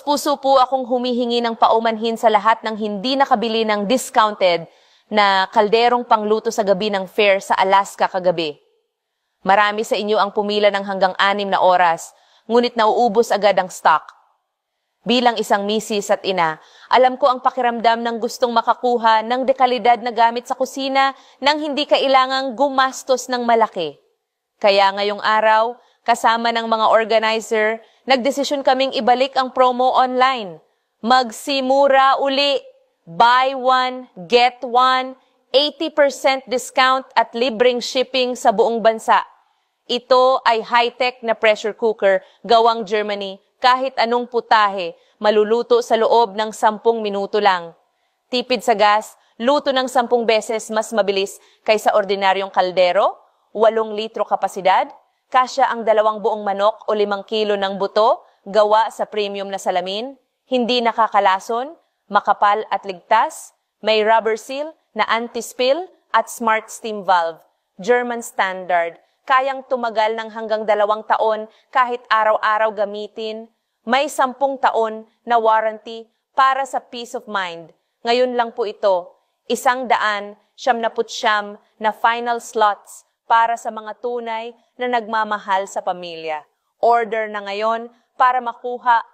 Puso po akong humihingi ng paumanhin sa lahat ng hindi nakabili ng discounted na kalderong pangluto sa gabi ng fair sa Alaska kagabi. Marami sa inyo ang pumila ng hanggang 6 na oras, ngunit nauubos agad ang stock. Bilang isang misis at ina, alam ko ang pakiramdam ng gustong makakuha ng dekalidad na gamit sa kusina nang hindi kailangang gumastos ng malaki. Kaya ngayong araw, kasama ng mga organizer, nagdesisyon kaming ibalik ang promo online. Magsimura uli. Buy one, get one, 80% discount at libreng shipping sa buong bansa. Ito ay high-tech na pressure cooker gawang Germany, kahit anong putahe, maluluto sa loob ng 10 minuto lang. Tipid sa gas, luto ng 10 beses mas mabilis kaysa ordinaryong kaldero, 8 litro kapasidad, kasya ang 2 buong manok o 5 kilo ng buto, gawa sa premium na salamin, hindi nakakalason, makapal at ligtas, may rubber seal na anti-spill at smart steam valve, German standard, kayang tumagal ng hanggang 2 taon kahit araw-araw gamitin, may 10 taon na warranty para sa peace of mind. Ngayon lang po ito, 199 na final slots para sa mga tunay na nagmamahal sa pamilya. Order na ngayon para makuha